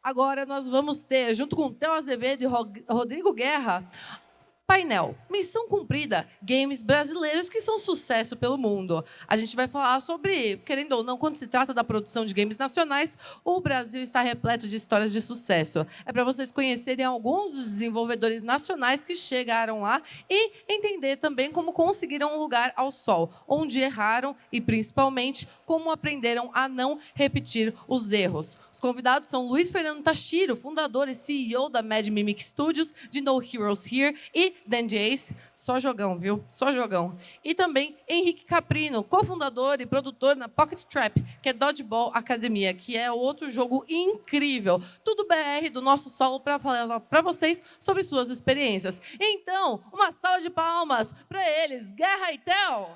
Agora nós vamos ter, junto com Theo Azevedo e Rodrigo Guerra, painel Missão Cumprida, games brasileiros que são sucesso pelo mundo. A gente vai falar sobre, querendo ou não, quando se trata da produção de games nacionais, o Brasil está repleto de histórias de sucesso. É para vocês conhecerem alguns dos desenvolvedores nacionais que chegaram lá e entender também como conseguiram um lugar ao sol, onde erraram e, principalmente, como aprenderam a não repetir os erros. Os convidados são Luiz Fernando Tachiro, fundador e CEO da Mad Mimic Studios, de No Heroes Here, e Dan Jace, só jogão, viu? Só jogão. E também Henrique Caprino, cofundador e produtor na Pocket Trap, que é Dodgeball Academia, que é outro jogo incrível. Tudo BR do nosso solo para falar para vocês sobre suas experiências. Então, uma salva de palmas para eles. Guerra e Theo!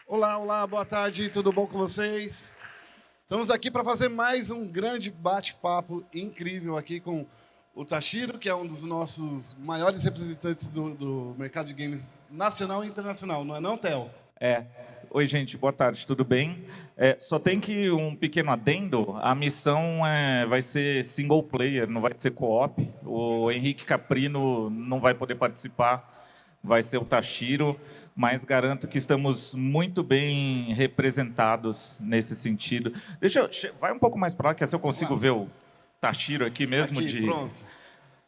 Olá, olá, boa tarde, tudo bom com vocês? Estamos aqui para fazer mais um grande bate-papo incrível aqui com o Tachiro, que é um dos nossos maiores representantes do mercado de games nacional e internacional, não é não, Theo? Oi, gente, boa tarde, tudo bem? Só tem que um pequeno adendo, a missão vai ser single player, não vai ser co-op. O Henrique Caprino não vai poder participar, vai ser o Tachiro, mas garanto que estamos muito bem representados nesse sentido. Vai um pouco mais para lá, que assim eu consigo ver o Tachiro aqui mesmo, Pronto.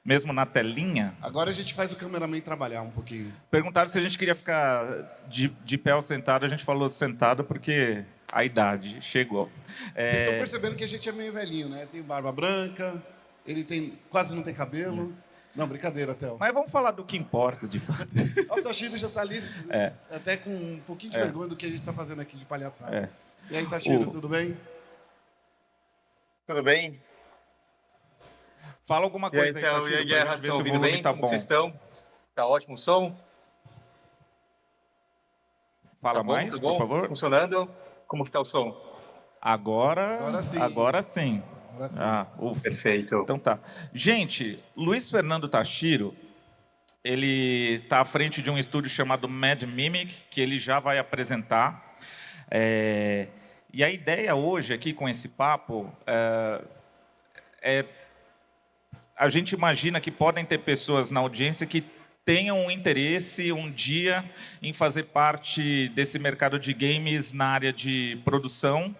Mesmo na telinha. Agora a gente faz o cameraman trabalhar um pouquinho. Perguntaram se a gente queria ficar de pé ou sentado, a gente falou sentado porque a idade chegou. Vocês estão percebendo que a gente é meio velhinho, né? Tem barba branca, quase não tem cabelo. Não, brincadeira, Theo. Mas vamos falar do que importa, de fato. O Tachiro já está ali, até com um pouquinho de vergonha do que a gente está fazendo aqui de palhaçada. E aí, Tachiro, tudo bem? Tudo bem? Fala alguma coisa aí, Tachiro, pra gente ver se o ouvindo volume bem? tá Como bom. vocês estão? Tá ótimo o som? Fala Tá bom, mais, tudo por bom? favor. Funcionando? Como que tá o som? Agora sim. Agora sim. Ufa. Perfeito. Então tá. Gente, Luiz Fernando Tachiro, ele está à frente de um estúdio chamado Mad Mimic, que ele já vai apresentar. E a ideia hoje aqui com esse papo a gente imagina que podem ter pessoas na audiência que tenham um interesse um dia em fazer parte desse mercado de games na área de produção.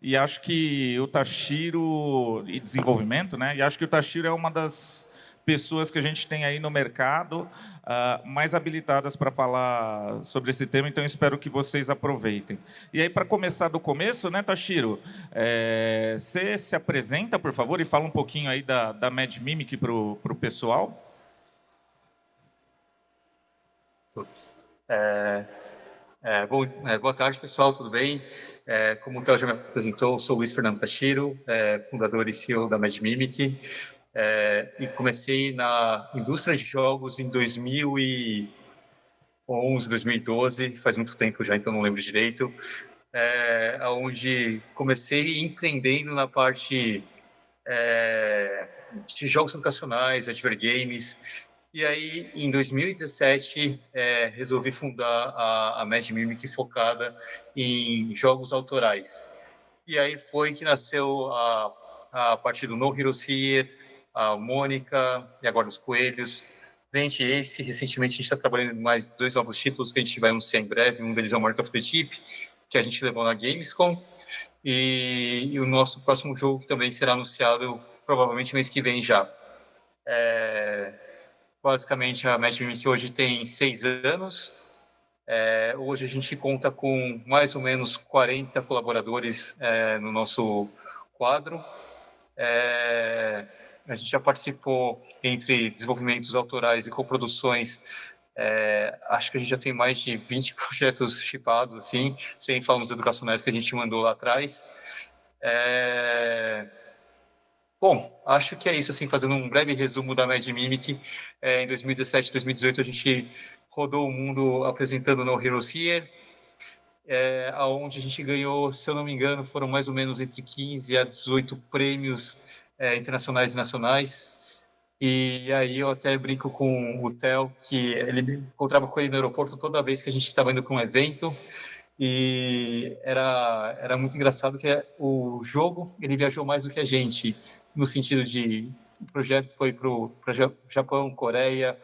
E acho que o Tachiro e desenvolvimento, né? E acho que o Tachiro é uma das pessoas que a gente tem aí no mercado mais habilitadas para falar sobre esse tema, então espero que vocês aproveitem. E aí, para começar do começo, né, Tachiro, você se apresenta, por favor, e fala um pouquinho aí da Mad Mimic para o pessoal. Boa tarde, pessoal, tudo bem? Como o Theo já me apresentou, eu sou o Luiz Fernando Tachiro, fundador e CEO da Mad Mimic. E comecei na indústria de jogos em 2011, 2012, faz muito tempo já, então não lembro direito, onde comecei empreendendo na parte de jogos educacionais, adver games. E aí, em 2017, resolvi fundar a Mad Mimic focada em jogos autorais. E aí foi que nasceu a partir do No Heroes Here, a Mônica e agora os Coelhos. Dente Ace, recentemente a gente está trabalhando em mais 2 novos títulos que a gente vai anunciar em breve. Um deles é o Mark of the Deep, que a gente levou na Gamescom. E o nosso próximo jogo também será anunciado provavelmente mês que vem já. Basicamente, a Mad Mimic hoje tem 6 anos. Hoje a gente conta com mais ou menos 40 colaboradores no nosso quadro. A gente já participou entre desenvolvimentos autorais e coproduções. Acho que a gente já tem mais de 20 projetos shipados, assim, sem falar nos educacionais que a gente mandou lá atrás. Bom, acho que é isso, assim, fazendo um breve resumo da Mad Mimic. Em 2017, 2018, a gente rodou o mundo apresentando No Heroes Here, onde a gente ganhou, se eu não me engano, foram mais ou menos entre 15 a 18 prêmios internacionais e nacionais. E aí eu até brinco com o Theo, que ele me encontrava com ele no aeroporto toda vez que a gente estava indo para um evento. E era muito engraçado que o jogo ele viajou mais do que a gente, no sentido de o projeto foi para Japão, Coreia,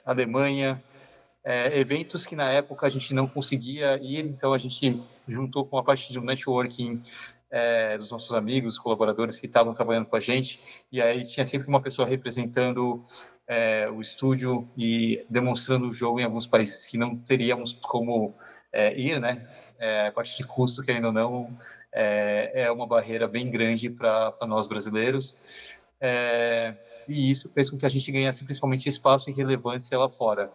Alemanha, eventos que na época a gente não conseguia ir, então a gente juntou com a parte de networking dos nossos amigos, colaboradores que estavam trabalhando com a gente, e aí tinha sempre uma pessoa representando o estúdio e demonstrando o jogo em alguns países que não teríamos como ir, né? A parte de custo, querendo ou não, é uma barreira bem grande para nós brasileiros. E isso fez com que a gente ganhasse principalmente espaço e relevância lá fora.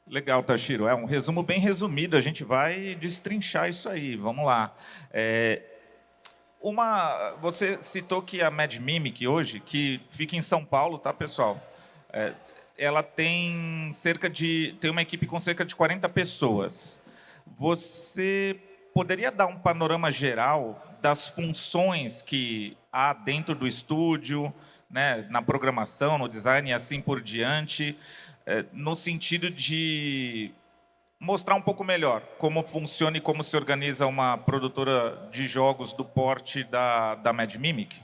Legal, Tashiro. É um resumo bem resumido. A gente vai destrinchar isso aí. Vamos lá. Você citou que a Mad Mimic hoje, que fica em São Paulo, tá, pessoal? Ela tem uma equipe com cerca de 40 pessoas. Você poderia dar um panorama geral das funções que há dentro do estúdio, né, na programação, no design e assim por diante, no sentido de mostrar um pouco melhor como funciona e como se organiza uma produtora de jogos do porte da Mad Mimic?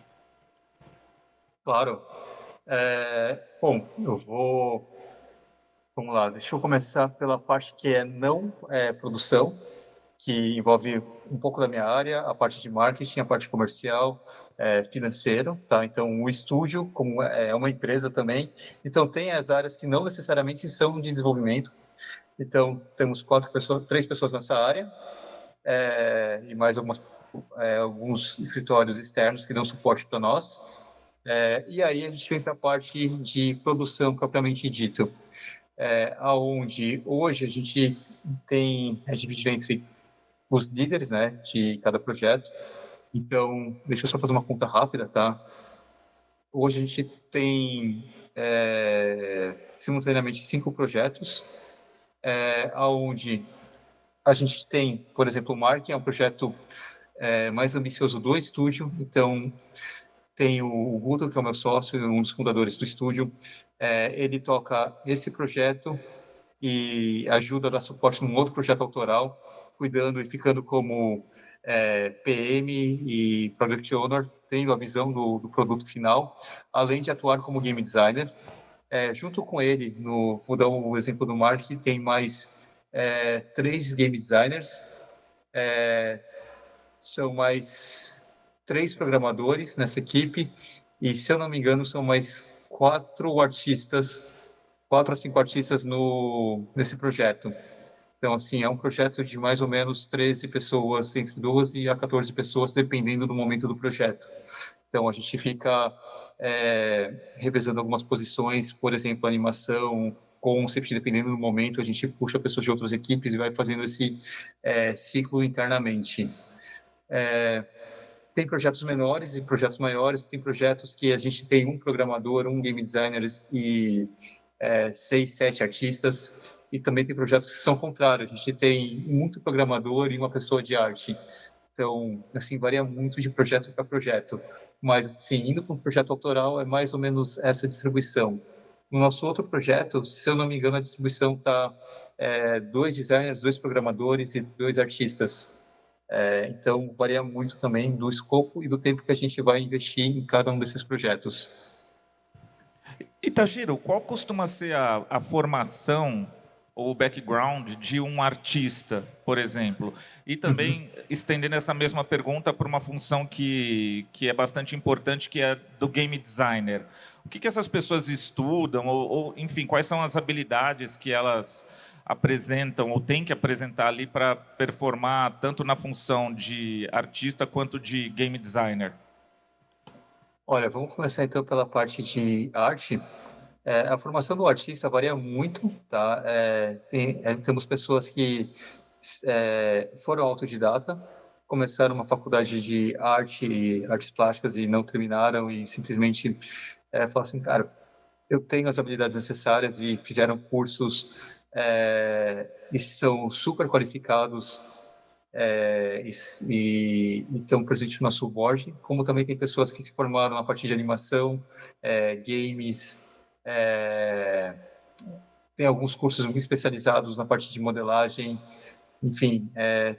Claro. Bom, vamos lá, deixa eu começar pela parte que é não produção, que envolve um pouco da minha área, a parte de marketing, a parte comercial, financeiro, tá? Então, o estúdio, como é uma empresa também, então tem as áreas que não necessariamente são de desenvolvimento. Então, temos 3 pessoas nessa área, e mais alguns escritórios externos que dão suporte para nós. E aí a gente vem para a parte de produção propriamente dita, aonde hoje a gente é dividido entre os líderes, né, de cada projeto. Então, deixa eu só fazer uma conta rápida, tá? Hoje a gente tem simultaneamente 5 projetos, aonde a gente tem, por exemplo, o Mark, é um projeto mais ambicioso do estúdio. Então, tem o Guto, que é o meu sócio, um dos fundadores do estúdio. Ele toca esse projeto e ajuda a dar suporte num outro projeto autoral, cuidando e ficando como PM e Product Owner, tendo a visão do produto final, além de atuar como Game Designer. Junto com ele, vou dar o exemplo do Mark, tem mais 3 Game Designers, são mais 3 programadores nessa equipe, e, se eu não me engano, são mais 4 artistas, 4 a 5 artistas nesse projeto. Então, assim, é um projeto de mais ou menos 13 pessoas, entre 12 a 14 pessoas, dependendo do momento do projeto. Então, a gente fica revezando algumas posições, por exemplo, animação, concept, dependendo do momento, a gente puxa pessoas de outras equipes e vai fazendo esse ciclo internamente. Tem projetos menores e projetos maiores, tem projetos que a gente tem um programador, um game designer e 6, 7 artistas, e também tem projetos que são contrários, a gente tem muito programador e uma pessoa de arte. Então, assim, varia muito de projeto para projeto, mas, assim, indo para um projeto autoral é mais ou menos essa distribuição. No nosso outro projeto, se eu não me engano, a distribuição está 2 designers, 2 programadores e 2 artistas. Então, varia muito também do escopo e do tempo que a gente vai investir em cada um desses projetos. E, Tashiro, qual costuma ser a formação ou o background de um artista, por exemplo? E também estendendo essa mesma pergunta para uma função que é bastante importante, que é do game designer. O que essas pessoas estudam, ou enfim, quais são as habilidades que elas apresentam ou têm que apresentar ali para performar tanto na função de artista quanto de game designer? Olha, vamos começar então pela parte de arte. A formação do artista varia muito, tá? Temos pessoas que foram autodidata, começaram uma faculdade de arte, artes plásticas e não terminaram e simplesmente falaram assim, cara, eu tenho as habilidades necessárias, e fizeram cursos e são super qualificados e estão presentes no nosso board, como também tem pessoas que se formaram a partir de animação, games, tem alguns cursos muito especializados na parte de modelagem. Enfim,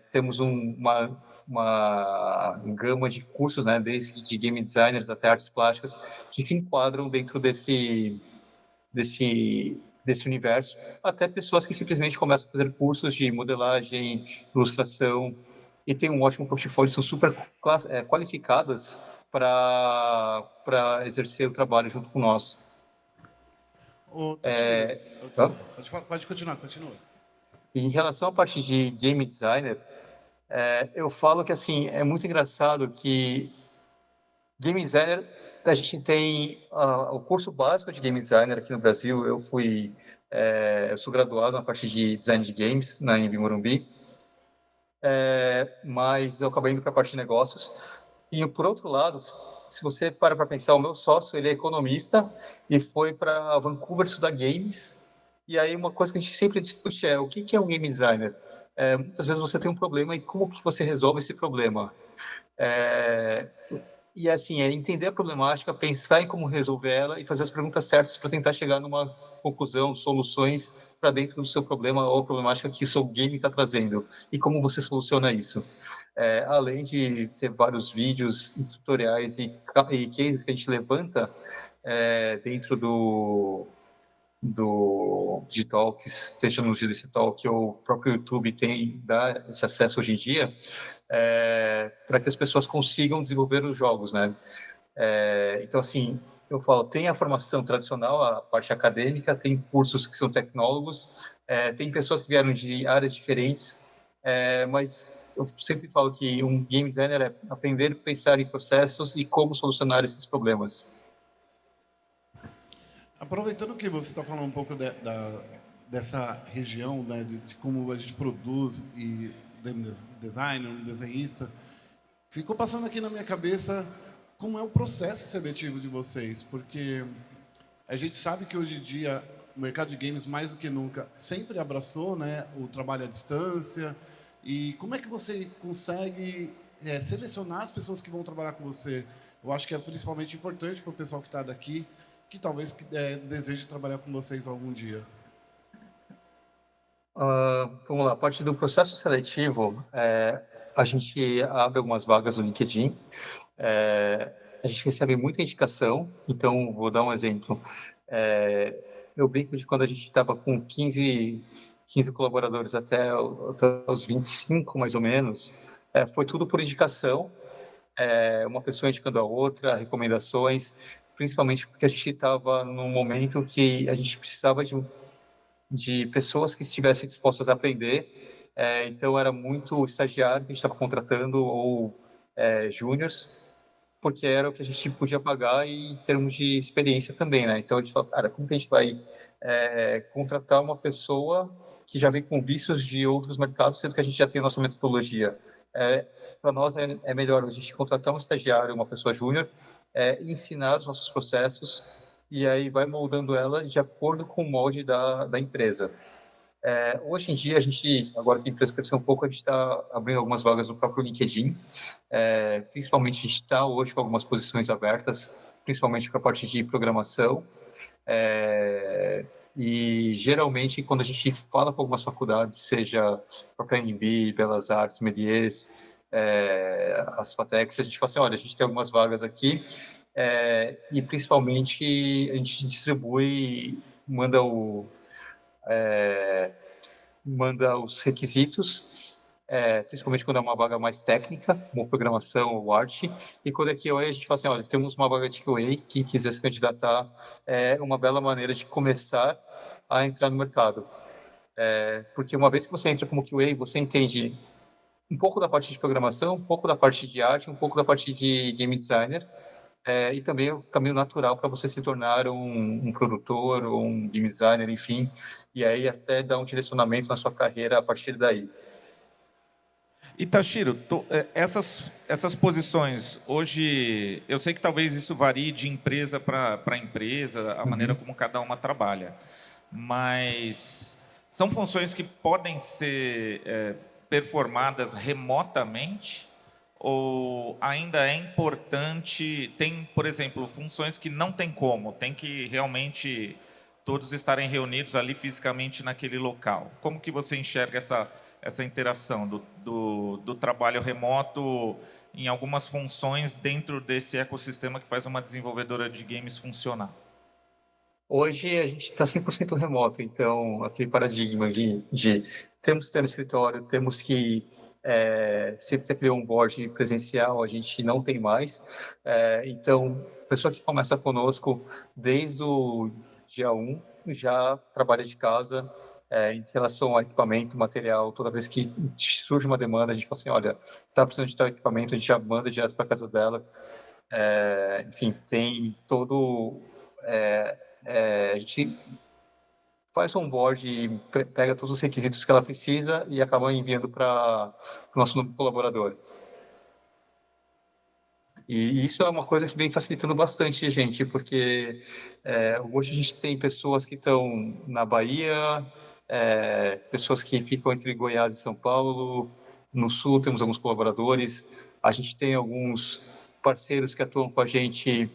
temos uma gama de cursos, né, desde de game designers até artes plásticas, que se enquadram dentro desse universo, até pessoas que simplesmente começam a fazer cursos de modelagem, ilustração, e têm um ótimo portfólio, são super qualificadas para exercer o trabalho junto com nós. Ô, Toshiro, desculpa, pode continuar, continua. Em relação à parte de game designer, eu falo que assim é muito engraçado que game designer, a gente tem o curso básico de game designer aqui no Brasil. Eu sou graduado na parte de design de games na Anhembi Morumbi, mas eu acabei indo para a parte de negócios. E por outro lado, se você para pensar, o meu sócio, ele é economista e foi para Vancouver estudar games. E aí uma coisa que a gente sempre discute é o que é um game designer? Muitas vezes você tem um problema e como que você resolve esse problema? E assim, entender a problemática, pensar em como resolver ela e fazer as perguntas certas para tentar chegar numa conclusão, soluções para dentro do seu problema ou problemática que o seu game está trazendo. E como você soluciona isso. Além de ter vários vídeos, tutoriais e cases que a gente levanta dentro do Digitalks, seja no GDC Talk ou o próprio YouTube dá esse acesso hoje em dia, para que as pessoas consigam desenvolver os jogos, né? Então, assim, eu falo, tem a formação tradicional, a parte acadêmica, tem cursos que são tecnólogos, tem pessoas que vieram de áreas diferentes, mas eu sempre falo que um game designer é aprender a pensar em processos e como solucionar esses problemas. Aproveitando que você está falando um pouco dessa região, né, de como a gente produz e designer, um desenhista, ficou passando aqui na minha cabeça como é o processo seletivo de vocês, porque a gente sabe que hoje em dia o mercado de games, mais do que nunca, sempre abraçou, né, o trabalho à distância. E como é que você consegue selecionar as pessoas que vão trabalhar com você? Eu acho que é principalmente importante para o pessoal que está daqui, que talvez deseje trabalhar com vocês algum dia. Vamos lá, a parte do processo seletivo, a gente abre algumas vagas no LinkedIn, a gente recebe muita indicação, então vou dar um exemplo. Eu brinco de quando a gente estava com 15 colaboradores até os 25, mais ou menos, foi tudo por indicação, uma pessoa indicando a outra, recomendações, principalmente porque a gente estava num momento que a gente precisava de pessoas que estivessem dispostas a aprender, então era muito estagiário que a gente estava contratando ou júniors, porque era o que a gente podia pagar e em termos de experiência também, né? Então a gente falou, cara, como que a gente vai contratar uma pessoa que já vem com vícios de outros mercados, sendo que a gente já tem a nossa metodologia? Para nós é melhor a gente contratar um estagiário, uma pessoa júnior, ensinar os nossos processos e aí vai moldando ela de acordo com o molde da empresa. Hoje em dia, agora que a empresa cresceu um pouco, a gente está abrindo algumas vagas no próprio LinkedIn, principalmente a gente está hoje com algumas posições abertas, principalmente para a parte de programação, e geralmente quando a gente fala com algumas faculdades, seja a Anhembi, Belas Artes, Méliès, as FATECs, a gente fala assim, olha, a gente tem algumas vagas aqui, e principalmente a gente distribui, manda os requisitos, principalmente quando é uma vaga mais técnica, como programação ou arte, e quando é QA a gente fala assim, olha, temos uma vaga de QA, quem quiser se candidatar, é uma bela maneira de começar a entrar no mercado. Porque uma vez que você entra como QA, você entende um pouco da parte de programação, um pouco da parte de arte, um pouco da parte de game designer, e também o caminho natural para você se tornar um produtor ou um game designer, enfim, e aí até dar um direcionamento na sua carreira a partir daí. E Tashiro, essas posições, hoje, eu sei que talvez isso varie de empresa para empresa, a maneira como cada uma trabalha, mas são funções que podem ser performadas remotamente ou ainda é importante, tem, por exemplo, funções que não tem como, tem que realmente todos estarem reunidos ali fisicamente naquele local. Como que você enxerga essa interação do trabalho remoto em algumas funções dentro desse ecossistema que faz uma desenvolvedora de games funcionar? Hoje a gente está 100% remoto, então aquele paradigma de temos que ter no escritório, temos que sempre ter aquele onboard presencial, a gente não tem mais. Então, a pessoa que começa conosco desde o dia 1 já trabalha de casa. Em relação ao equipamento, material, toda vez que surge uma demanda, a gente fala assim, olha, está precisando de tal equipamento, a gente já manda direto para casa dela. Enfim, tem todo... a gente faz um onboard, pega todos os requisitos que ela precisa e acaba enviando para o nosso número de colaboradores. E isso é uma coisa que vem facilitando bastante a gente, porque hoje a gente tem pessoas que estão na Bahia, pessoas que ficam entre Goiás e São Paulo, no Sul temos alguns colaboradores, a gente tem alguns parceiros que atuam com a gente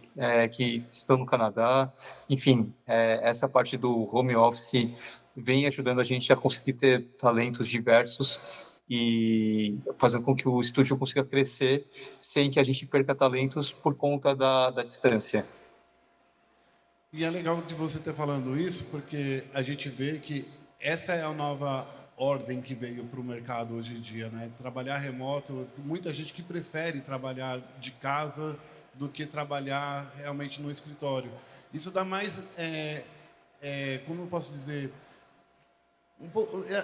que estão no Canadá. Enfim, essa parte do home office vem ajudando a gente a conseguir ter talentos diversos e fazendo com que o estúdio consiga crescer sem que a gente perca talentos por conta da distância. E é legal de você estar falando isso, porque a gente vê que essa é a nova ordem que veio para o mercado hoje em dia, né? Trabalhar remoto, muita gente que prefere trabalhar de casa do que trabalhar realmente no escritório. Isso dá mais, como eu posso dizer,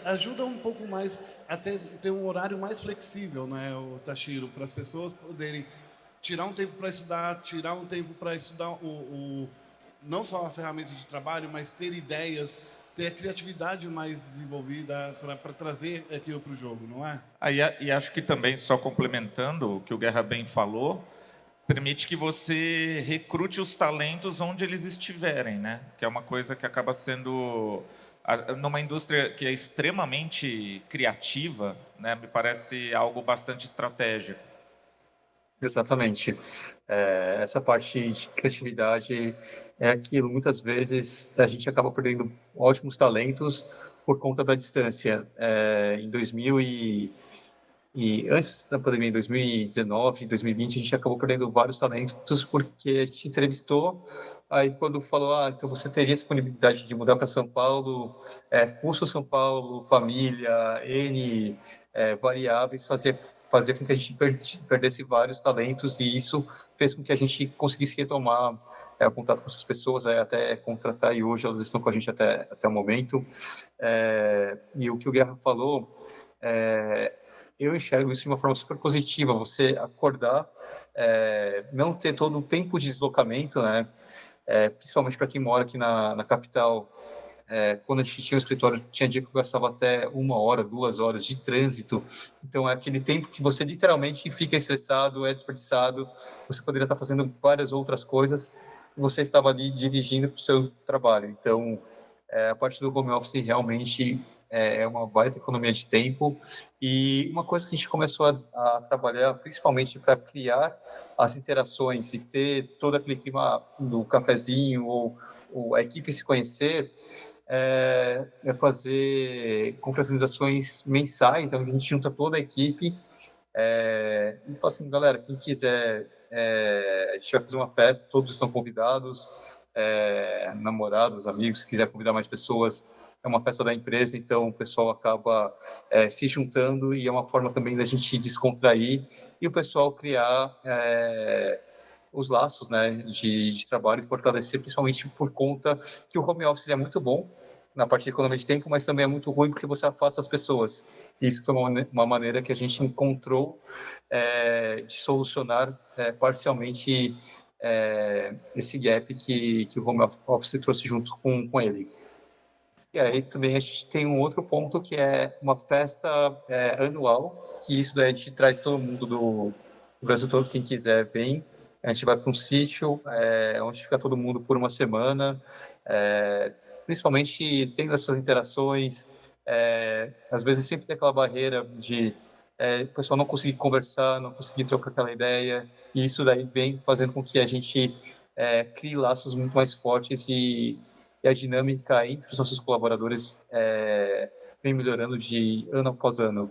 ajuda um pouco mais a ter um horário mais flexível, né, o Tashiro, para as pessoas poderem tirar um tempo para estudar, não só a ferramenta de trabalho, mas ter ideias, ter a criatividade mais desenvolvida para trazer aquilo para o jogo, não é? E acho que também, só complementando o que o Guerra bem falou, permite que você recrute os talentos onde eles estiverem, né? Que é uma coisa que acaba sendo, numa indústria que é extremamente criativa, né? Me parece algo bastante estratégico. Exatamente. Essa parte de criatividade é aquilo. Muitas vezes a gente acaba perdendo ótimos talentos por conta da distância. Em 2000 e antes da pandemia, em 2019, 2020, a gente acabou perdendo vários talentos porque a gente entrevistou, aí quando falou, então você teria disponibilidade de mudar para São Paulo, custo São Paulo, família, N variáveis, fazer com que a gente perdesse vários talentos, e isso fez com que a gente conseguisse retomar o contato com essas pessoas, até contratar, e hoje elas estão com a gente até o momento. E o que o Guerra falou, eu enxergo isso de uma forma super positiva, você acordar, não ter todo o tempo de deslocamento, né? Principalmente para quem mora aqui na capital. Quando a gente tinha o escritório, tinha dia que eu gastava até 1 hora, 2 horas de trânsito. Então, é aquele tempo que você literalmente fica estressado, é desperdiçado. Você poderia estar fazendo várias outras coisas e você estava ali dirigindo para o seu trabalho. Então, a parte do home office realmente é uma baita economia de tempo. E uma coisa que a gente começou a trabalhar, principalmente para criar as interações e ter todo aquele clima do cafezinho ou a equipe se conhecer, fazer confraternizações mensais, onde a gente junta toda a equipe e fala assim, galera, quem quiser, a gente vai fazer uma festa, todos estão convidados, namorados, amigos, se quiser convidar mais pessoas, é uma festa da empresa, então o pessoal acaba se juntando, e é uma forma também da gente descontrair e o pessoal criar os laços, né, de trabalho e fortalecer, principalmente por conta que o home office é muito bom na parte de economia de tempo, mas também é muito ruim porque você afasta as pessoas. E isso foi uma maneira que a gente encontrou de solucionar parcialmente esse gap que o home office trouxe junto com ele. E aí também a gente tem um outro ponto que é uma festa anual, que isso daí a gente traz todo mundo do Brasil todo, quem quiser vem. A gente vai para um sítio, onde fica todo mundo por uma semana, principalmente tendo essas interações. Às vezes sempre tem aquela barreira de o pessoal não conseguir conversar, não conseguir trocar aquela ideia, e isso daí vem fazendo com que a gente crie laços muito mais fortes e a dinâmica entre os nossos colaboradores vem melhorando de ano após ano.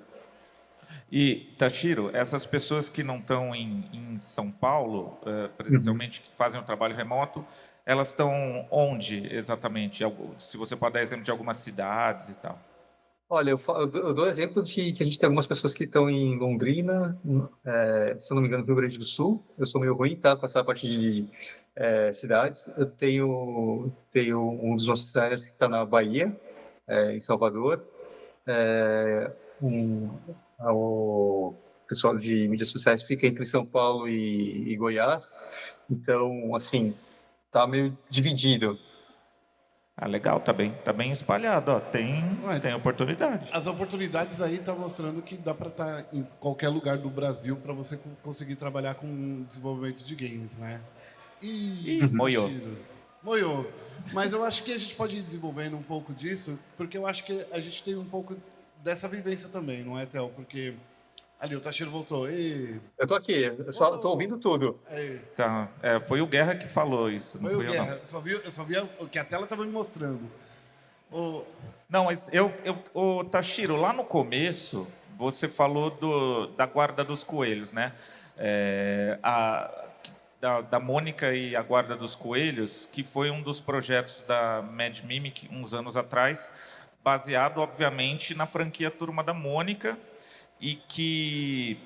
E, Tashiro, essas pessoas que não estão em São Paulo, presencialmente, que fazem o trabalho remoto, elas estão onde exatamente? Se você pode dar exemplo de algumas cidades e tal. Olha, eu dou exemplo de que a gente tem algumas pessoas que estão em Londrina, se eu não me engano, no Rio Grande do Sul. Eu sou meio ruim, tá, com essa parte de cidades. Eu tenho um dos nossos designers que está na Bahia, em Salvador. O pessoal de mídias sociais fica entre São Paulo e Goiás. Então, assim, tá meio dividido. Ah, legal, tá bem espalhado, ó. Tem oportunidade. As oportunidades aí estão mostrando que dá para estar em qualquer lugar do Brasil para você conseguir trabalhar com desenvolvimento de games, né? Moiou. Moiou. Mas eu acho que a gente pode ir desenvolvendo um pouco disso, porque eu acho que a gente tem um pouco dessa vivência também, não é, Theo? Porque ali o Tashiro voltou. Eu tô aqui, eu só tô ouvindo tudo. Tá, foi o Guerra que falou isso, não Foi fui o eu, Guerra. não. Eu só vi o que a tela estava me mostrando. Não, mas Tashiro, lá no começo, você falou da Guarda dos Coelhos, né? Da Mônica e a Guarda dos Coelhos, que foi um dos projetos da Mad Mimic uns anos atrás, baseado, obviamente, na franquia Turma da Mônica, e que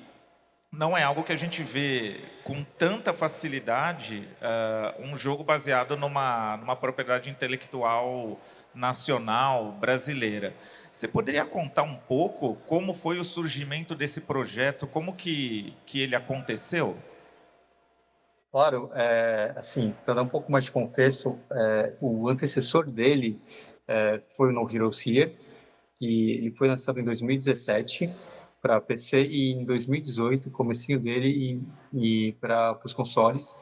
não é algo que a gente vê com tanta facilidade, um jogo baseado numa propriedade intelectual nacional brasileira. Você poderia contar um pouco como foi o surgimento desse projeto, como que ele aconteceu? Claro, assim, para dar um pouco mais de contexto, o antecessor dele foi o No Hero Here, que ele foi lançado em 2017 para PC e em 2018, comecinho dele, e para os consoles.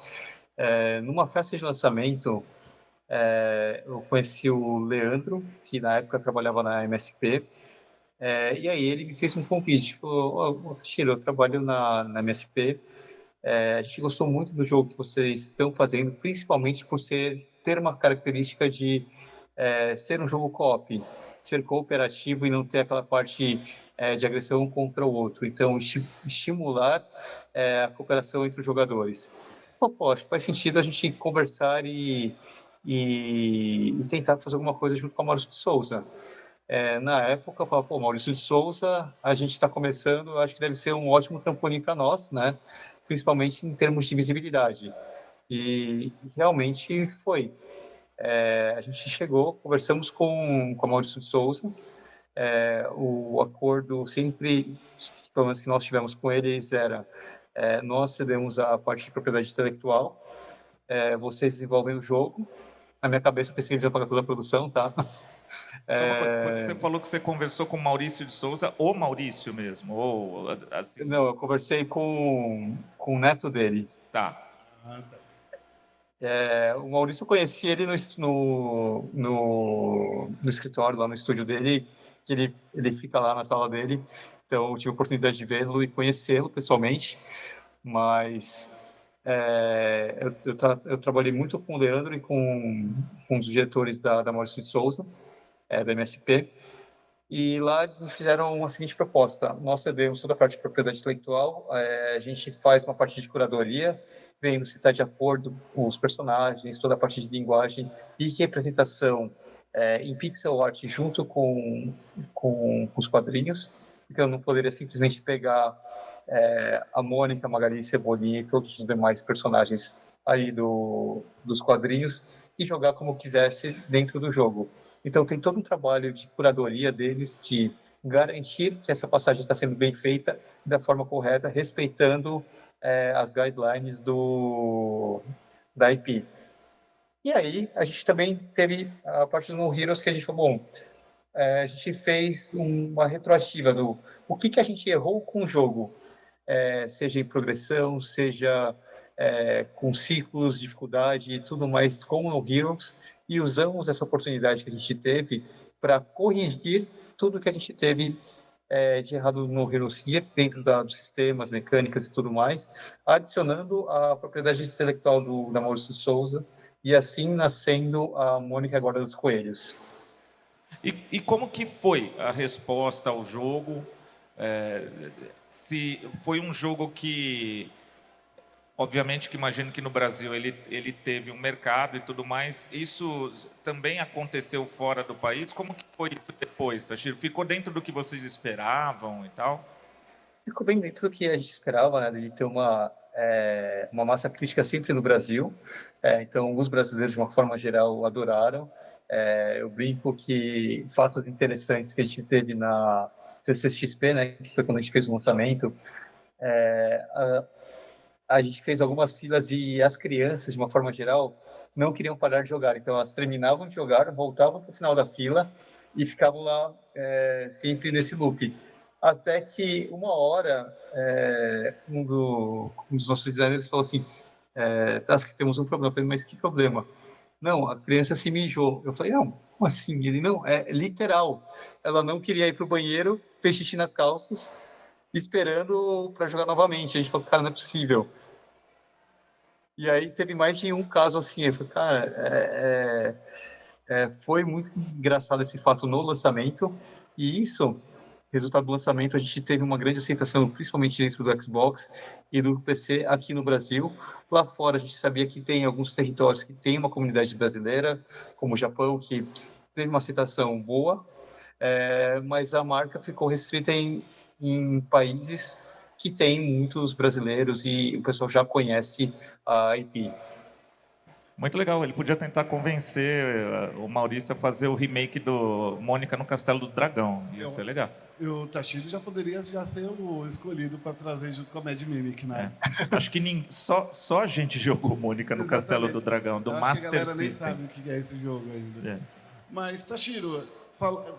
Numa festa de lançamento, eu conheci o Leandro, que na época trabalhava na MSP, e aí ele me fez um convite, falou, Tashiro, eu trabalho na MSP, a gente gostou muito do jogo que vocês estão fazendo, principalmente por ter uma característica de ser um jogo co-op, ser cooperativo e não ter aquela parte de agressão um contra o outro. Então, estimular a cooperação entre os jogadores. Pô, acho que faz sentido a gente conversar e tentar fazer alguma coisa junto com a Maurício de Souza. Na época, eu falava, pô, Maurício de Souza, a gente está começando, acho que deve ser um ótimo trampolim para nós, né? Principalmente em termos de visibilidade. E realmente foi. A gente chegou, conversamos com a Maurício de Souza, o acordo sempre, pelo menos que nós tivemos com eles, era nós cedemos a parte de propriedade intelectual, vocês desenvolvem o jogo. Na minha cabeça, eu pensei que eles iam pagar toda a produção, tá? Só uma coisa, quando você falou que você conversou com o Maurício de Souza, o Maurício mesmo, ou assim... Não, eu conversei com o neto dele. Tá. O Maurício, eu conheci ele no escritório, lá no estúdio dele, que ele fica lá na sala dele, então eu tive a oportunidade de vê-lo e conhecê-lo pessoalmente, mas eu trabalhei muito com o Leandro e com um dos diretores da Maurício de Souza, da MSP, e lá eles me fizeram a seguinte proposta: nós cedemos toda a parte de propriedade intelectual, a gente faz uma parte de curadoria, vendo se está de acordo com os personagens, toda a parte de linguagem e representação em pixel art junto com os quadrinhos, porque eu não poderia simplesmente pegar a Mônica, a Magali, Cebolinha e todos os demais personagens aí dos quadrinhos e jogar como quisesse dentro do jogo. Então tem todo um trabalho de curadoria deles, de garantir que essa passagem está sendo bem feita da forma correta, respeitando as guidelines da IP. E aí, a gente também teve a parte do No Heroes que a gente falou, bom, a gente fez uma retroativa do o que a gente errou com o jogo, seja em progressão, seja com ciclos, dificuldade e tudo mais com o No Heroes, e usamos essa oportunidade que a gente teve para corrigir tudo que a gente teve de errado no Heroes Here, dentro dos sistemas, mecânicas e tudo mais, adicionando a propriedade intelectual da Maurício de Souza e assim nascendo a Mônica Guarda dos Coelhos. E como que foi a resposta ao jogo? É, se foi um jogo que, obviamente que imagino que no Brasil ele teve um mercado e tudo mais, isso também aconteceu fora do país? Como que foi depois, Tashiro? Ficou dentro do que vocês esperavam e tal? Ficou bem dentro do que a gente esperava, né? De ter uma massa crítica sempre no Brasil. Então, os brasileiros, de uma forma geral, adoraram. Eu brinco que fatos interessantes que a gente teve na CCXP, né? Que foi quando a gente fez o lançamento. A gente fez algumas filas e as crianças, de uma forma geral, não queriam parar de jogar. Então, elas terminavam de jogar, voltavam para o final da fila e ficavam lá sempre nesse loop. Até que, uma hora, um dos nossos designers falou assim, acho que temos um problema. Eu falei, mas que problema? Não, a criança se mijou. Eu falei, não, como assim? Ele, não, é literal. Ela não queria ir para o banheiro, fez xixi nas calças, esperando para jogar novamente. A gente falou, cara, não é possível. E aí teve mais de um caso assim. Eu falei, cara, foi muito engraçado esse fato no lançamento. E isso, resultado do lançamento, a gente teve uma grande aceitação, principalmente dentro do Xbox e do PC aqui no Brasil. Lá fora, a gente sabia que tem alguns territórios que tem uma comunidade brasileira, como o Japão, que teve uma aceitação boa, mas a marca ficou restrita em países que tem muitos brasileiros e o pessoal já conhece a IP. Muito legal, ele podia tentar convencer o Maurício a fazer o remake do Mônica no Castelo do Dragão. Ia ser legal. E o Tashiro já poderia já ser o escolhido para trazer junto com a Mad Mimic, né? Acho que só a gente jogou Mônica no Castelo do Dragão, do Master System. A galera nem System. sabe o que é esse jogo ainda. É. Mas, Tashiro,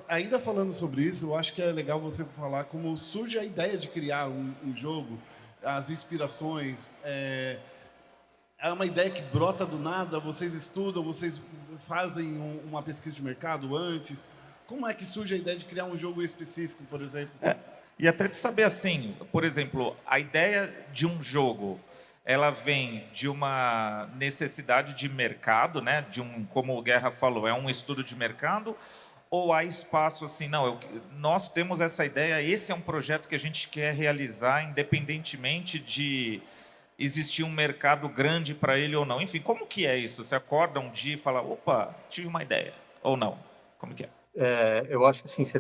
ainda falando sobre isso, eu acho que é legal você falar como surge a ideia de criar um jogo, as inspirações. É uma ideia que brota do nada? Vocês estudam, vocês fazem uma pesquisa de mercado antes? Como é que surge a ideia de criar um jogo específico, por exemplo? E até de saber assim, por exemplo, a ideia de um jogo, ela vem de uma necessidade de mercado, né? Como o Guerra falou, é um estudo de mercado, ou há espaço assim, não, nós temos essa ideia, esse é um projeto que a gente quer realizar independentemente de existir um mercado grande para ele ou não. Enfim, como que é isso? Você acorda um dia e fala, opa, tive uma ideia, ou não? Como que é? Eu acho que assim, você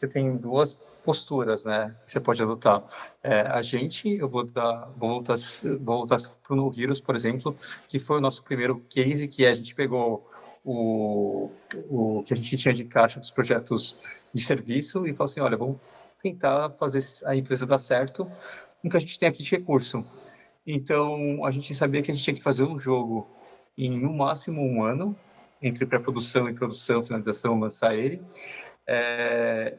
tem duas posturas, né, que você pode adotar. Eu vou voltar para o No Heroes, por exemplo, que foi o nosso primeiro case, que a gente pegou o que a gente tinha de caixa dos projetos de serviço e falou assim, olha, vamos tentar fazer a empresa dar certo com o que a gente tem aqui de recurso. Então, a gente sabia que a gente tinha que fazer um jogo em, no máximo, um ano, entre pré-produção e produção, finalização, lançar ele.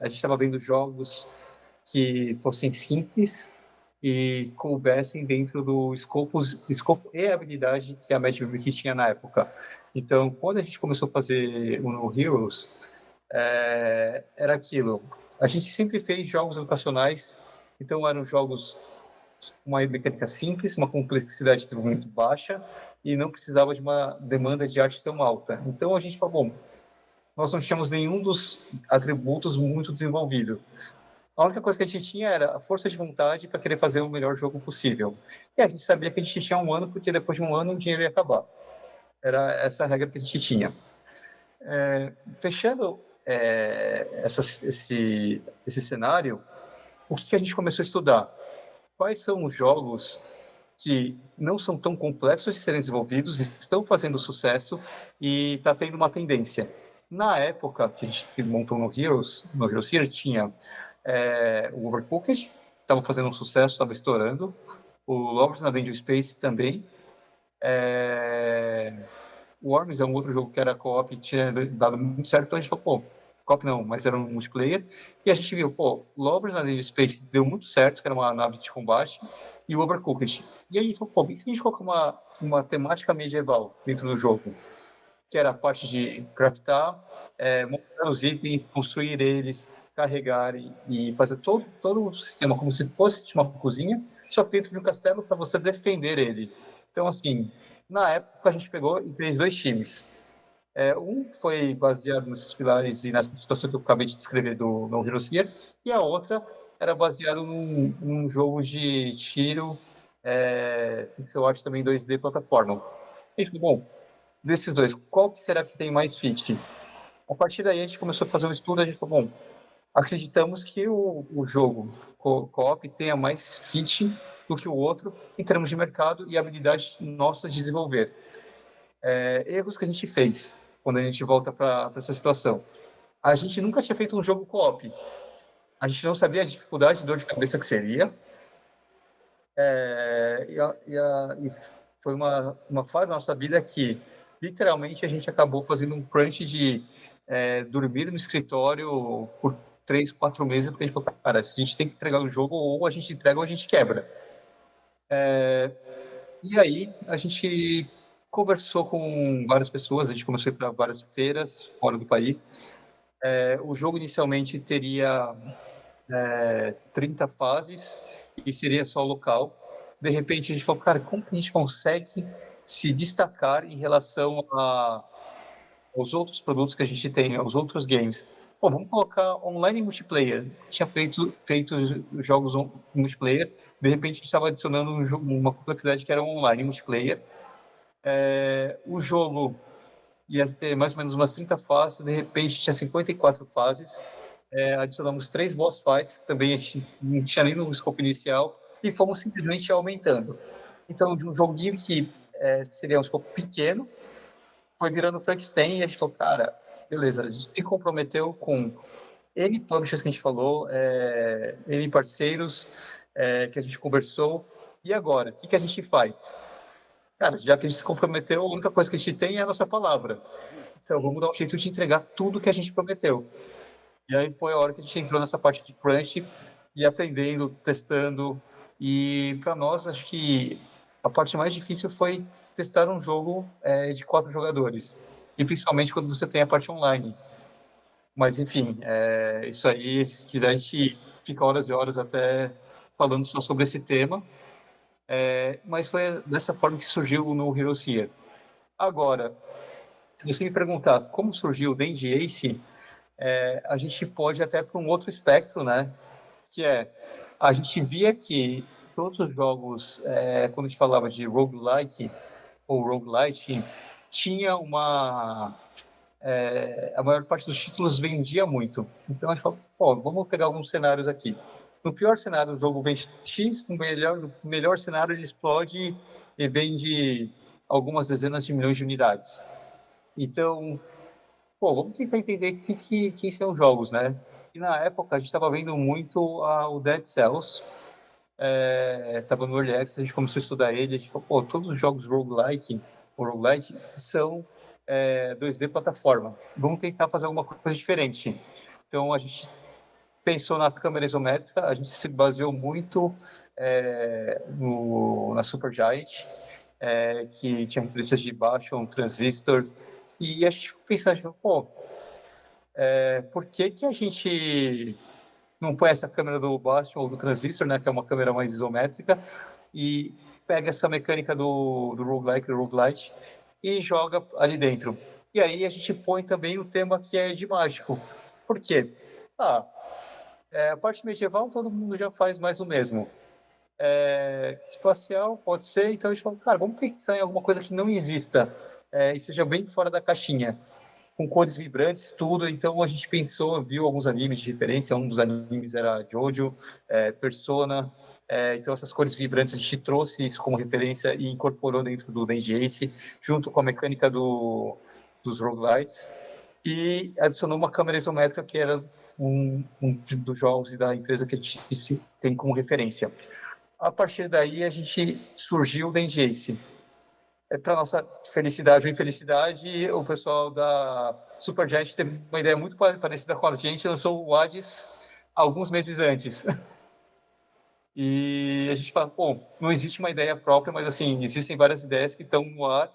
A gente estava vendo jogos que fossem simples e coubessem dentro do escopo e habilidade que a Mad Mimic tinha na época. Então, quando a gente começou a fazer o No Heroes, era aquilo. A gente sempre fez jogos educacionais, então eram jogos uma mecânica simples, uma complexidade de desenvolvimento baixa e não precisava de uma demanda de arte tão alta. Então a gente falou, bom, nós não tínhamos nenhum dos atributos muito desenvolvido. A única coisa que a gente tinha era a força de vontade para querer fazer o melhor jogo possível. E a gente sabia que a gente tinha um ano, porque depois de um ano o dinheiro ia acabar. Era essa a regra que a gente tinha. Fechando esse cenário, o que a gente começou a estudar? Quais são os jogos que não são tão complexos de serem desenvolvidos, estão fazendo sucesso e está tendo uma tendência. Na época que a gente montou no Heroes Series, tinha o Overcooked, estava fazendo um sucesso, estava estourando. O Lovers na Dungeon Space também. O Worms é um outro jogo que era co-op e tinha dado muito certo, então a gente falou, pô, co-op não, mas era um multiplayer. E a gente viu, pô, Lovers na Dungeon Space deu muito certo, que era uma nave de combate, e o Overcooked. E aí a gente falou, pô, e se a gente colocar uma temática medieval dentro do jogo? Que era a parte de craftar, montar os itens, construir eles, carregar e fazer todo o sistema como se fosse de uma cozinha, só que dentro de um castelo para você defender ele. Então, assim, Na época, a gente pegou e fez 2 times. Um foi baseado nesses pilares e nessa situação que eu acabei de descrever do No Hero Sphere, e a outra era baseado num jogo de tiro, pixel art também 2D plataforma. E bom, desses dois, qual que será que tem mais fit? A partir daí a gente começou a fazer um estudo, a gente falou, bom, acreditamos que o jogo co-op tenha mais fit do que o outro em termos de mercado e habilidade nossa de desenvolver. Erros que a gente fez quando a gente volta para essa situação. A gente nunca tinha feito um jogo co-op. A gente não sabia a dificuldade e dor de cabeça que seria. E foi uma fase da nossa vida que, literalmente, a gente acabou fazendo um crunch de dormir no escritório por 3, 4 meses, porque a gente falou, cara, a gente tem que entregar o jogo, ou a gente entrega ou a gente quebra. E aí, a gente conversou com várias pessoas, a gente começou a ir para várias feiras fora do país. O jogo inicialmente teria 30 fases e seria só local. De repente, a gente falou, cara, como que a gente consegue se destacar em relação aos outros produtos que a gente tem, aos outros games? Pô, vamos colocar online e multiplayer. Tinha feito jogos multiplayer, de repente a gente estava adicionando uma complexidade que era online e multiplayer. O jogo ia ter mais ou menos umas 30 fases, de repente tinha 54 fases. Adicionamos 3 boss fights, também a gente não tinha nem no scope inicial, e fomos simplesmente aumentando. Então, de um joguinho que seria um scope pequeno, foi virando Frankenstein, e a gente falou, cara, beleza, a gente se comprometeu com N publishers que a gente falou, N parceiros que a gente conversou, e agora, o que a gente faz? Cara, já que a gente se comprometeu, a única coisa que a gente tem é a nossa palavra. Então, vamos dar um jeito de entregar tudo que a gente prometeu. E aí foi a hora que a gente entrou nessa parte de crunch e aprendendo, testando. E para nós, acho que a parte mais difícil foi testar um jogo de 4 jogadores. E principalmente quando você tem a parte online. Mas, enfim, isso aí, se quiser, a gente fica horas e horas até falando só sobre esse tema. Mas foi dessa forma que surgiu o No Hero Sphere. Agora, se você me perguntar como surgiu o Denji Ace, a gente pode até para um outro espectro, né? Que a gente via que todos os jogos, quando a gente falava de roguelike ou roguelite, tinha a maior parte dos títulos vendia muito. Então a gente falou, pô, vamos pegar alguns cenários aqui. No pior cenário, o jogo vende X, no melhor cenário, ele explode e vende algumas dezenas de milhões de unidades. Então, pô, vamos tentar entender que são os jogos, né? E na época, a gente estava vendo muito o Dead Cells, estava no Early Access, a gente começou a estudar ele, a gente falou, pô, todos os jogos roguelite são 2D plataforma. Vamos tentar fazer alguma coisa diferente. Então, a gente pensou na câmera isométrica, a gente se baseou muito na Supergiant, que tinha referências de Bastion, Transistor, e a gente pensou, pô, por que a gente não põe essa câmera do Bastion ou do Transistor, né, que é uma câmera mais isométrica, e pega essa mecânica do roguelike, do roguelite, e joga ali dentro. E aí a gente põe também o tema que é de mágico. Por quê? A parte medieval todo mundo já faz mais o mesmo. Espacial pode ser, então a gente fala, cara, vamos pensar em alguma coisa que não exista e seja bem fora da caixinha, com cores vibrantes, tudo. Então a gente pensou, viu alguns animes de referência, um dos animes era Jojo, Persona, então essas cores vibrantes a gente trouxe isso como referência e incorporou dentro do Denji Ace, junto com a mecânica dos roguelites, e adicionou uma câmera isométrica que era um dos jogos e da empresa que a gente tem como referência. A partir daí, a gente surgiu o Denji Ace. Para nossa felicidade ou infelicidade, o pessoal da Supergiant teve uma ideia muito parecida com a gente, lançou o Hades alguns meses antes. E a gente fala, bom, não existe uma ideia própria, mas assim, existem várias ideias que estão no ar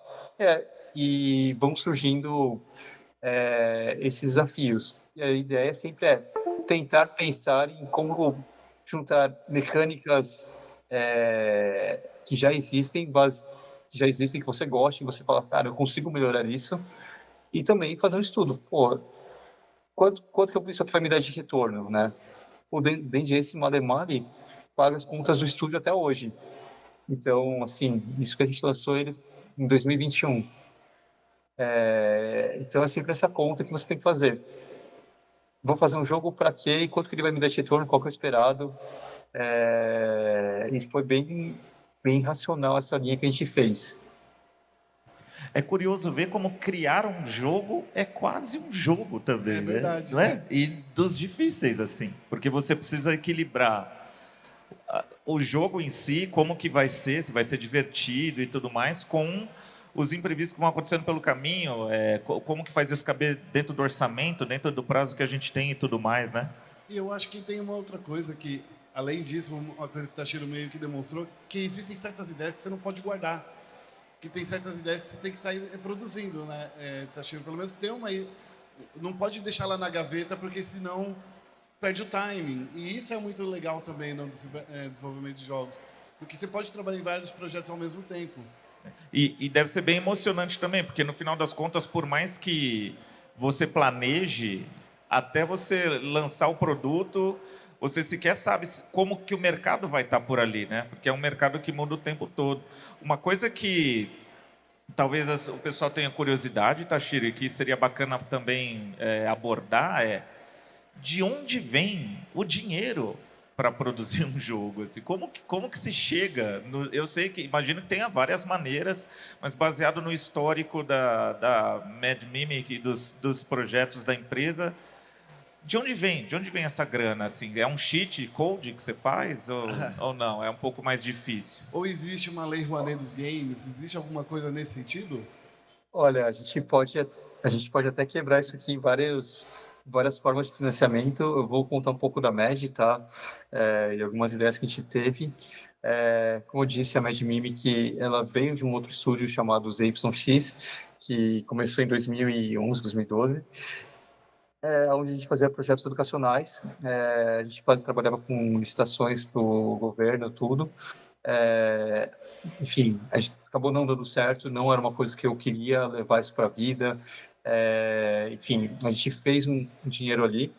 e vão surgindo esses desafios. E a ideia sempre é tentar pensar em como juntar mecânicas que já existem, que já existem, que você gosta, e você fala, cara, eu consigo melhorar isso. E também fazer um estudo. Pô, quanto que isso aqui vai me dar de retorno, né? O esse Malemari paga as contas do estúdio até hoje. Então, assim, isso que a gente lançou ele em 2021. Então, é sempre essa conta que você tem que fazer. Vou fazer um jogo para quê? E quanto que ele vai me dar de retorno? Qual que é o esperado? E foi bem racional essa linha que a gente fez. É curioso ver como criar um jogo é quase um jogo também, É né? verdade. Não é? E dos difíceis, assim, porque você precisa equilibrar o jogo em si, como que vai ser, se vai ser divertido e tudo mais, com os imprevistos que vão acontecendo pelo caminho, como que faz isso caber dentro do orçamento, dentro do prazo que a gente tem e tudo mais, né? E eu acho que tem uma outra coisa que, além disso, uma coisa que o Tashiro meio que demonstrou, que existem certas ideias que você não pode guardar. Que tem certas ideias que você tem que sair reproduzindo, né, Tashiro? Pelo menos ter uma... Não pode deixar lá na gaveta, porque senão perde o timing. E isso é muito legal também no desenvolvimento de jogos. Porque você pode trabalhar em vários projetos ao mesmo tempo. E deve ser bem emocionante também, porque no final das contas, por mais que você planeje, até você lançar o produto, você sequer sabe como que o mercado vai estar por ali, né? Porque é um mercado que muda o tempo todo. Uma coisa que talvez o pessoal tenha curiosidade, Tashiro, e que seria bacana também abordar de onde vem o dinheiro para produzir um jogo? Assim, como que se chega? Eu sei que, imagino que tenha várias maneiras, mas baseado no histórico da Mad Mimic e dos projetos da empresa, de onde vem? De onde vem essa grana? Assim, é um cheat code que você faz ou não? É um pouco mais difícil? Ou existe uma lei Rouanet dos games? Existe alguma coisa nesse sentido? Olha, a gente pode até quebrar isso aqui em várias formas de financiamento. Eu vou contar um pouco da MED, tá? E algumas ideias que a gente teve. Como eu disse, a Mad Mimic, ela veio de um outro estúdio chamado ZYX, que começou em 2011, 2012, onde a gente fazia projetos educacionais. A gente trabalhava com licitações para o governo, tudo. Enfim, a gente acabou não dando certo, não era uma coisa que eu queria levar isso para a vida. Enfim, a gente fez um dinheiro ali.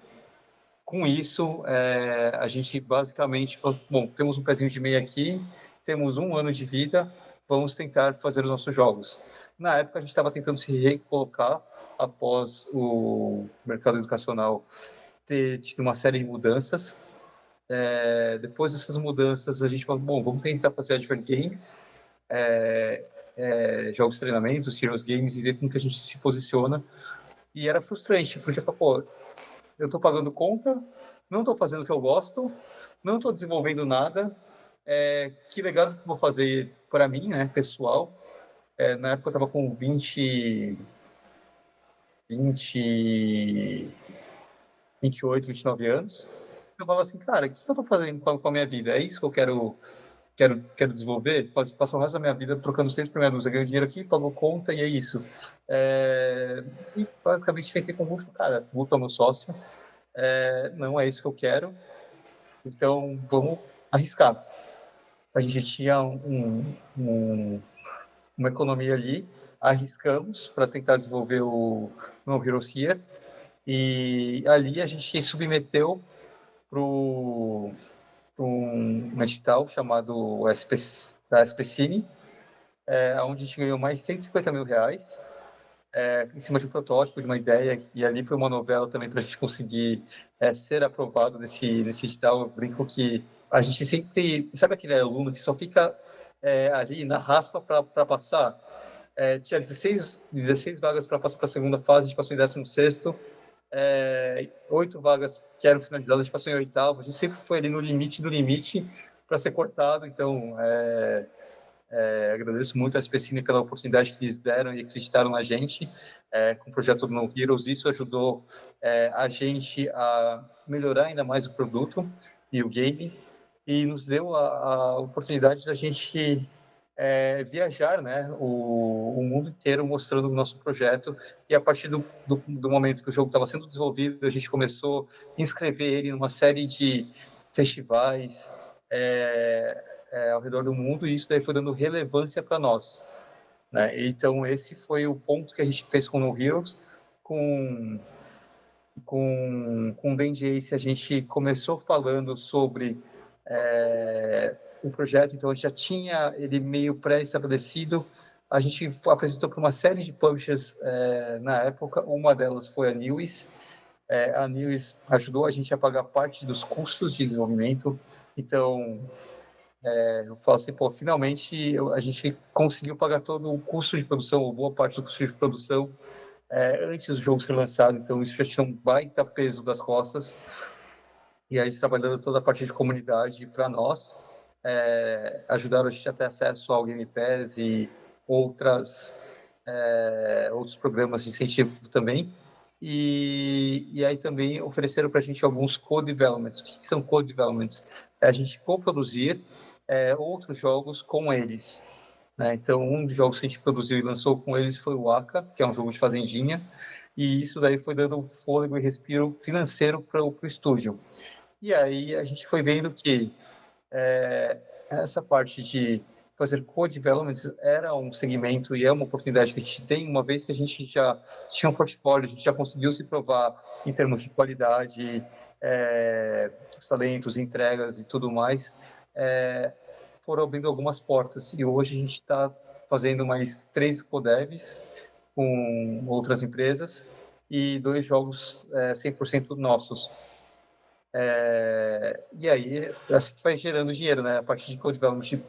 Com isso, a gente basicamente falou, bom, temos um pezinho de meia aqui, temos 1 ano de vida, vamos tentar fazer os nossos jogos. Na época, a gente estava tentando se recolocar após o mercado educacional ter tido uma série de mudanças. Depois dessas mudanças, a gente falou, bom, vamos tentar fazer Advert Games, jogos de treinamento, Serious Games, e ver como que a gente se posiciona. E era frustrante, porque eu falei, pô, eu estou pagando conta, não estou fazendo o que eu gosto, não estou desenvolvendo nada, que legado que eu vou fazer para mim, né, pessoal. Na época eu estava com 28, 29 anos. Eu falava assim, cara, o que eu estou fazendo com a minha vida? É isso que eu quero desenvolver? Passar o resto da minha vida trocando 6 primeiros. Eu ganho dinheiro aqui, pago conta e é isso. E basicamente sentei com o Guto, cara, o Guto é meu sócio, não é isso que eu quero, então vamos arriscar. A gente tinha uma economia ali, arriscamos para tentar desenvolver o No Heroes Here, e ali a gente submeteu para um edital chamado da SPCine, onde a gente ganhou mais R$150 mil, em cima de um protótipo, de uma ideia, e ali foi uma novela também para a gente conseguir ser aprovado nesse edital. Eu brinco que a gente sempre... Sabe aquele aluno que só fica ali na raspa para passar? Tinha 16 vagas para passar para a segunda fase, a gente passou em 16º, 8 vagas que eram finalizadas, a gente passou em 8º, a gente sempre foi ali no limite do limite para ser cortado. Então, agradeço muito a SPCine pela oportunidade que eles deram e acreditaram na gente com o projeto No Heroes. Isso ajudou a gente a melhorar ainda mais o produto e o game, e nos deu a oportunidade da gente viajar, né, o mundo inteiro mostrando o nosso projeto. E a partir do momento que o jogo estava sendo desenvolvido, a gente começou a inscrever ele em uma série de festivais ao redor do mundo, e isso daí foi dando relevância para nós. né? Então, esse foi o ponto que a gente fez com No Heroes. Com Dandy Ace, a gente começou falando sobre o projeto, então já tinha ele meio pré-estabelecido. A gente apresentou para uma série de publishers na época, uma delas foi a News. A News ajudou a gente a pagar parte dos custos de desenvolvimento, então eu falo assim, pô, finalmente a gente conseguiu pagar todo o custo de produção, ou boa parte do custo de produção, antes do jogo ser lançado, então isso já tinha um baita peso das costas, e aí trabalhando toda a parte de comunidade para nós, ajudaram a gente a ter acesso ao Game Pass e outros programas de incentivo também, e aí também ofereceram para a gente alguns co-developments. O que são co-developments? É a gente co-produzir outros jogos com eles. Né? Então, um dos jogos que a gente produziu e lançou com eles foi o Aka, que é um jogo de fazendinha, e isso daí foi dando fôlego e respiro financeiro para o estúdio. E aí a gente foi vendo que essa parte de fazer co-developments era um segmento e é uma oportunidade que a gente tem, uma vez que a gente já tinha um portfólio, a gente já conseguiu se provar em termos de qualidade, os talentos, entregas e tudo mais, foram abrindo algumas portas. E hoje a gente está fazendo mais 3 co-devs com outras empresas e 2 jogos 100% nossos. E aí, assim que vai gerando dinheiro, né? A partir de co-development, a gente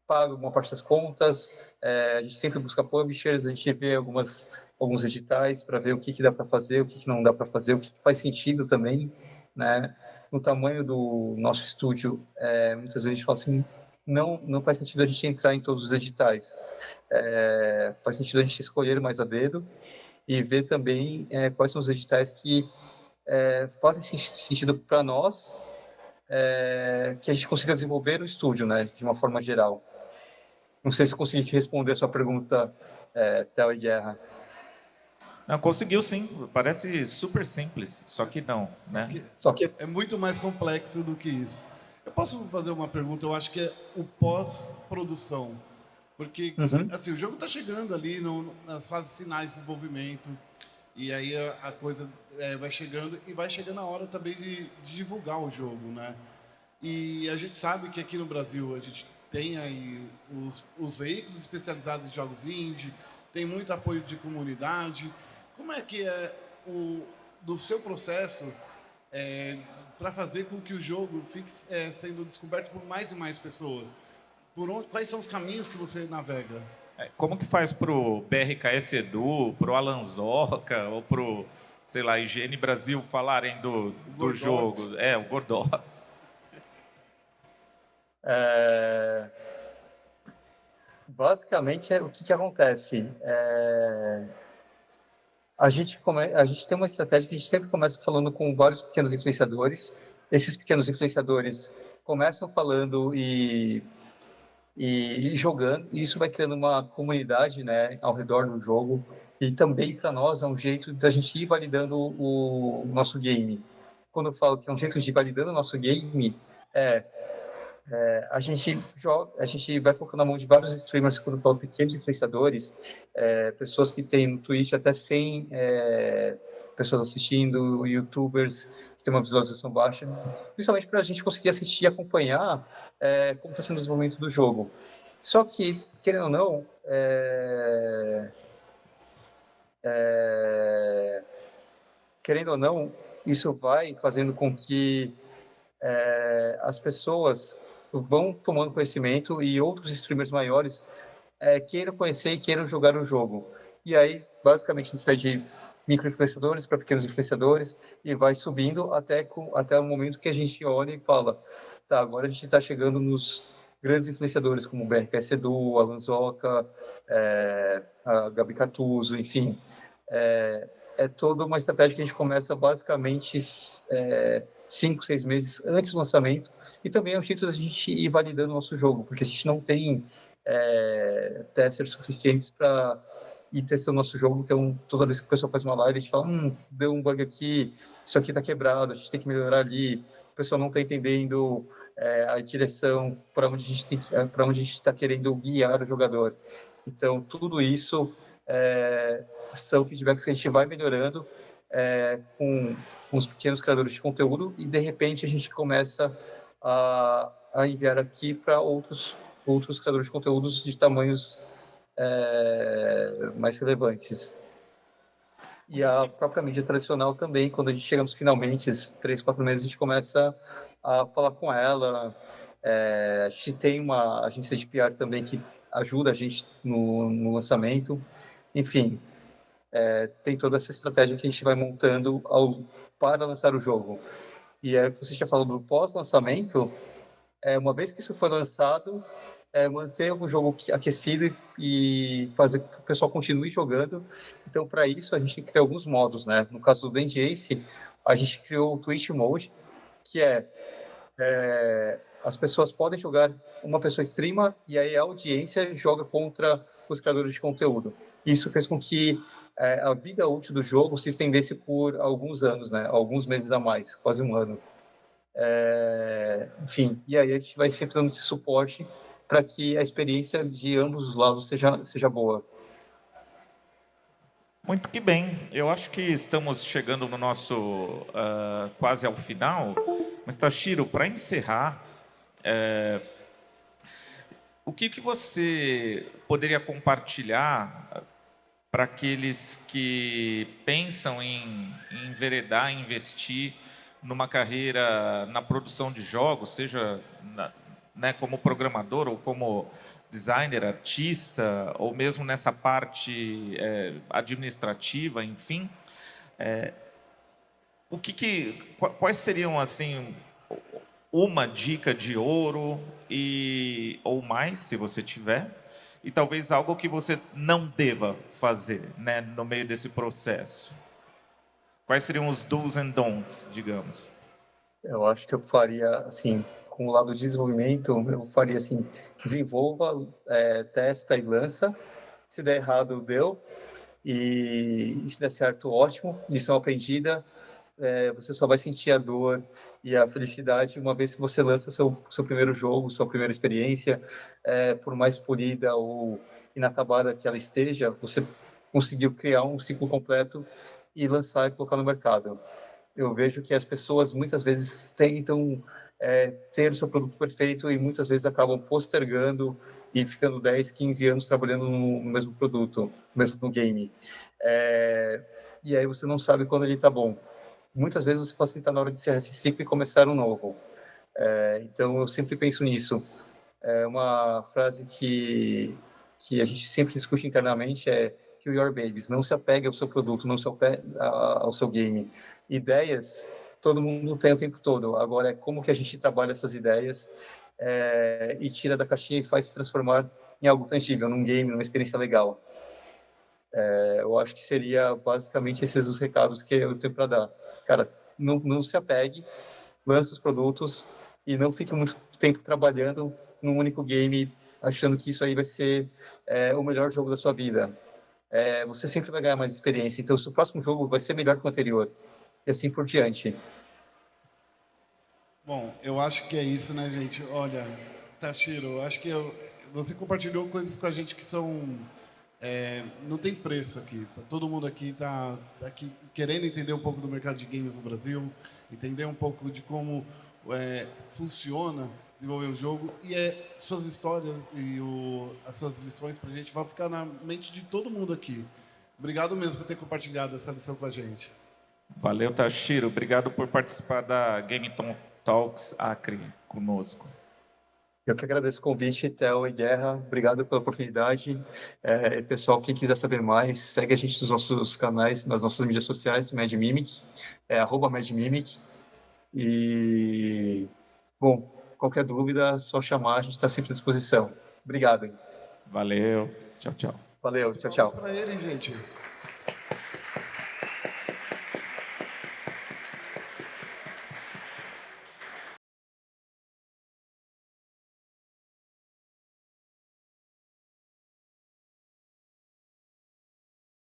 paga uma parte das contas, a gente sempre busca publishers, a gente vê alguns editais para ver o que dá para fazer, o que não dá para fazer, o que faz sentido também, né? No tamanho do nosso estúdio, muitas vezes a gente fala assim, não faz sentido a gente entrar em todos os editais. Faz sentido a gente escolher mais a dedo e ver também quais são os editais que fazem sentido para nós, que a gente consiga desenvolver o estúdio, né, de uma forma geral. Não sei se consegui te responder a sua pergunta, Theo e Guerra. Não, conseguiu sim. Parece super simples, só que não, né? Só que É muito mais complexo do que isso. Eu posso fazer uma pergunta? Eu acho que é o pós-produção. Porque, assim, o jogo está chegando ali nas fases finais de desenvolvimento. E aí a coisa vai chegando. E vai chegando a hora também de divulgar o jogo, né? E a gente sabe que aqui no Brasil a gente tem aí os veículos especializados em jogos indie. Tem muito apoio de comunidade. Como é que do seu processo para fazer com que o jogo fique sendo descoberto por mais e mais pessoas? Quais são os caminhos que você navega? Como que faz pro BRKS Edu, pro Alanzoca ou pro, sei lá, IGN Brasil falarem do jogo? O Gordox. Basicamente, o que acontece? A gente tem uma estratégia que a gente sempre começa falando com vários pequenos influenciadores. Esses pequenos influenciadores começam falando e jogando, e isso vai criando uma comunidade, né, ao redor do jogo. E também, para nós, é um jeito da gente ir validando o nosso game. Quando eu falo que é um jeito de ir validando o nosso game, a gente vai colocando na mão de vários streamers, quando eu falo pequenos influenciadores, pessoas que têm no Twitch até 100 pessoas assistindo, youtubers que têm uma visualização baixa, principalmente para a gente conseguir assistir e acompanhar como está sendo o desenvolvimento do jogo. Só que, querendo ou não, isso vai fazendo com que as pessoas vão tomando conhecimento e outros streamers maiores queiram conhecer e queiram jogar o jogo. E aí, basicamente, isso sai de micro-influenciadores para pequenos influenciadores e vai subindo até o momento que a gente olha e fala, tá, agora a gente está chegando nos grandes influenciadores como o BRKS Edu, Alan Zoca, a Gabi Cartuso, enfim. É toda uma estratégia que a gente começa basicamente 5, 6 meses antes do lançamento, e também é um jeito da gente ir validando o nosso jogo, porque a gente não tem testers suficientes para ir testando o nosso jogo. Então, toda vez que o pessoal faz uma live, a gente fala, deu um bug aqui, isso aqui está quebrado, a gente tem que melhorar ali, o pessoal não está entendendo a direção para onde a gente está querendo guiar o jogador. Então, tudo isso são feedbacks que a gente vai melhorando com os pequenos criadores de conteúdo e, de repente, a gente começa a enviar aqui para outros criadores de conteúdos de tamanhos mais relevantes. E a própria mídia tradicional também, quando a gente chega nos finalmente, esses 3, 4 meses, a gente começa a falar com ela. A gente tem uma agência de PR também que ajuda a gente no lançamento. Enfim, tem toda essa estratégia que a gente vai montando para lançar o jogo. E você já falou do pós-lançamento, uma vez que isso for lançado, manter o jogo aquecido e fazer com que o pessoal continue jogando. Então, para isso, a gente cria alguns modos, né? No caso do Band Ace, a gente criou o Twitch Mode, que as pessoas podem jogar, uma pessoa streama e aí a audiência joga contra os criadores de conteúdo. Isso fez com que a vida útil do jogo se estendesse por alguns anos, né? Alguns meses a mais, quase um ano. Enfim, e aí a gente vai sempre dando esse suporte para que a experiência de ambos os lados seja boa. Muito que bem. Eu acho que estamos chegando no nosso quase ao final. Mas, Tashiro, para encerrar, o que você poderia compartilhar para aqueles que pensam em enveredar, investir numa carreira na produção de jogos, seja como programador ou como designer, artista, ou mesmo nessa parte administrativa, enfim, quais seriam assim uma dica de ouro ou mais, se você tiver, e talvez algo que você não deva fazer, né, no meio desse processo? Quais seriam os do's and don'ts, digamos? Eu acho que eu faria, assim, com o lado de desenvolvimento, eu faria assim, desenvolva, testa e lança. Se der errado, deu. E se der certo, ótimo. Lição aprendida. Você só vai sentir a dor e a felicidade uma vez que você lança seu primeiro jogo, sua primeira experiência. Por mais polida ou inacabada que ela esteja, você conseguiu criar um ciclo completo e lançar e colocar no mercado. Eu vejo que as pessoas muitas vezes tentam ter o seu produto perfeito e muitas vezes acabam postergando e ficando 10, 15 anos trabalhando no mesmo produto, mesmo no game. E aí você não sabe quando ele está bom. Muitas vezes você pode tentar na hora de encerrar esse ciclo e começar um novo. Então eu sempre penso nisso. Uma frase que a gente sempre discute internamente Kill Your Babies. Não se apegue ao seu produto, não se apegue ao seu game. Ideias, todo mundo tem o tempo todo. Agora, como que a gente trabalha essas ideias e tira da caixinha e faz se transformar em algo tangível, num game, numa experiência legal. Eu acho que seria basicamente esses os recados que eu tenho para dar. Cara, não se apegue, lance os produtos e não fique muito tempo trabalhando num único game, achando que isso aí vai ser o melhor jogo da sua vida. Você sempre vai ganhar mais experiência. Então, o seu próximo jogo vai ser melhor que o anterior. E assim por diante. Bom, eu acho que é isso, né, gente? Olha, Tashiro, eu acho que você compartilhou coisas com a gente que são... não tem preço aqui. Todo mundo aqui está aqui querendo entender um pouco do mercado de games no Brasil, entender um pouco de como funciona desenvolver o jogo, e suas histórias e as suas lições para a gente vão ficar na mente de todo mundo aqui. Obrigado mesmo por ter compartilhado essa lição com a gente. Valeu, Tashiro. Obrigado por participar da Game Talks Acre conosco. Eu que agradeço o convite, Theo e Guerra. Obrigado pela oportunidade. Pessoal, quem quiser saber mais, segue a gente nos nossos canais, nas nossas mídias sociais, MadMimic, @MadMimic. E, bom, qualquer dúvida, só chamar, a gente está sempre à disposição. Obrigado. Valeu. Tchau, tchau. Valeu, tchau, tchau. Para ele, gente.